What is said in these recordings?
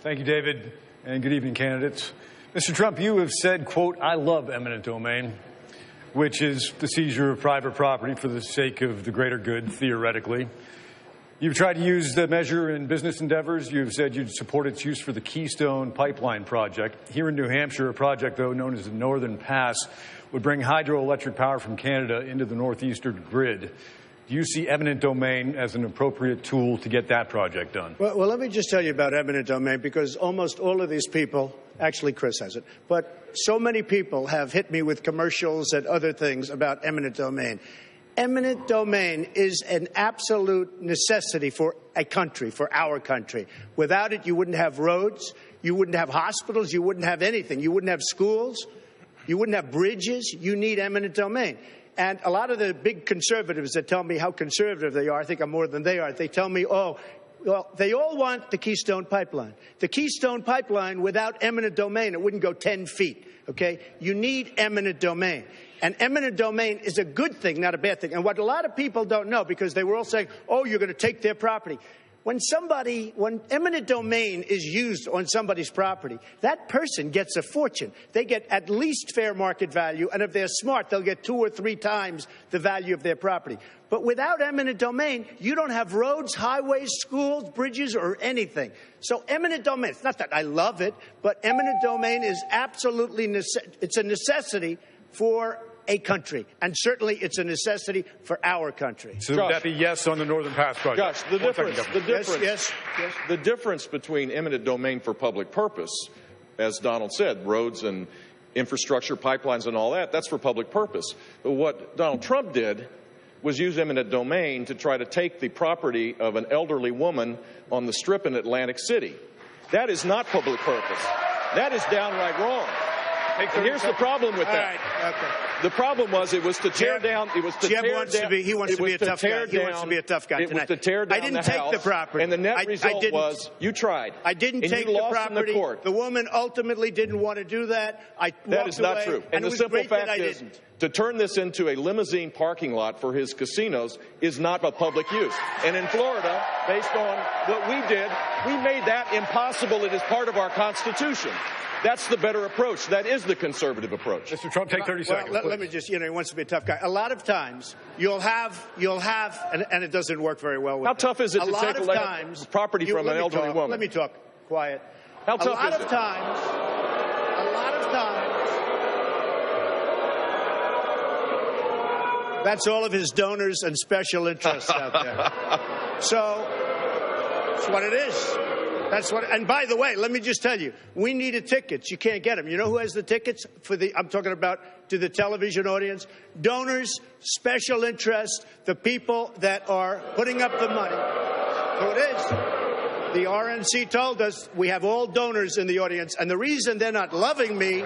Thank you, David, and good evening, candidates. Mr. Trump, you have said, quote, "I love eminent domain," which is the seizure of private property for the sake of the greater good, theoretically. You've tried to use the measure in business endeavors. You've said you'd support its use for the Keystone Pipeline project. Here in New Hampshire, a project, though, known as the Northern Pass, would bring hydroelectric power from Canada into the northeastern grid. Do you see eminent domain as an appropriate tool to get that project done? Well, let me just tell you about eminent domain, because almost all of these people, actually Chris has it, but so many people have hit me with commercials and other things about eminent domain. Eminent domain is an absolute necessity for a country, for our country. Without it, you wouldn't have roads, you wouldn't have hospitals, you wouldn't have anything. You wouldn't have schools, you wouldn't have bridges. You need eminent domain. And a lot of the big conservatives that tell me how conservative they are, I think I'm more than they are, they tell me, oh, well, they all want the Keystone Pipeline. The Keystone Pipeline, without eminent domain, it wouldn't go 10 feet, okay? You need eminent domain. And eminent domain is a good thing, not a bad thing. And what a lot of people don't know, because they were all saying, oh, you're going to take their property. When eminent domain is used on somebody's property, that person gets a fortune. They get at least fair market value, and if they're smart, they'll get 2 or 3 times the value of their property. But without eminent domain, you don't have roads, highways, schools, bridges, or anything. So eminent domain, it's not that I love it, but eminent domain is absolutely, it's a necessity for a country, and certainly it's a necessity for our country. So would that be yes on the Northern Pass project? Josh, the difference between eminent domain for public purpose, as Donald said, roads and infrastructure, pipelines and all that, that's for public purpose. But what Donald Trump did was use eminent domain to try to take the property of an elderly woman on the Strip in Atlantic City. That is not public purpose. That is downright wrong. And here's the problem with that. All right, okay. The problem was it was to tear down. It was to Jeb tear wants down. to be. He wants to be a tough guy. He wants to be a tough guy tonight. It was to tear down I didn't the take house, the property. and the net result was you tried. I didn't take the property. The woman ultimately didn't want to do that. That is not true. And the simple fact is, to turn this into a limousine parking lot for his casinos is not a public use. And in Florida, based on what we did, we made that impossible. It is part of our Constitution. That's the better approach. That is the conservative approach. Mr. Trump, take 30 seconds. Let me just, he wants to be a tough guy. A lot of times, you'll have, and it doesn't work very well with How tough is it to take property from an elderly woman? Let me talk. Quiet. How tough is it? A lot of times, that's all of his donors and special interests out there. So, that's what it is. And by the way, let me just tell you, we needed tickets. You can't get them. You know who has the tickets I'm talking about to the television audience? Donors, special interest, the people that are putting up the money. So it is. The RNC told us we have all donors in the audience, and the reason they're not loving me,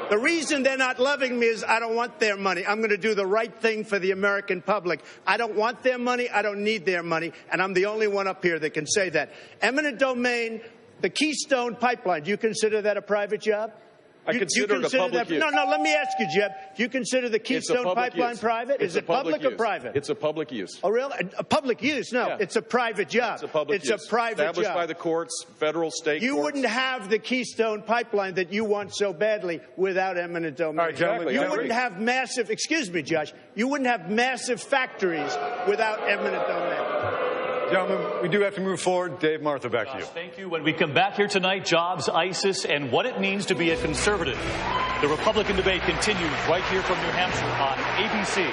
the reason they're not loving me is I don't want their money. I'm going to do the right thing for the American public. I don't want their money. I don't need their money. And I'm the only one up here that can say that. Eminent domain, the Keystone Pipeline, do you consider that a private job? I consider it a public use. No, let me ask you, Jeb. Do you consider the Keystone Pipeline private? Is it public or private? It's a public use. Oh, really? A public use? No, it's a private job. It's a public use. It's a private job. Established by the courts, federal, state courts. You wouldn't have the Keystone Pipeline that you want so badly without eminent domain. All right, gentlemen, you wouldn't have massive, excuse me, Josh, you wouldn't have massive factories without eminent domain. Gentlemen, we do have to move forward. Dave, Martha, back to you. Thank you. When we come back here tonight, jobs, ISIS, and what it means to be a conservative. The Republican debate continues right here from New Hampshire on ABC.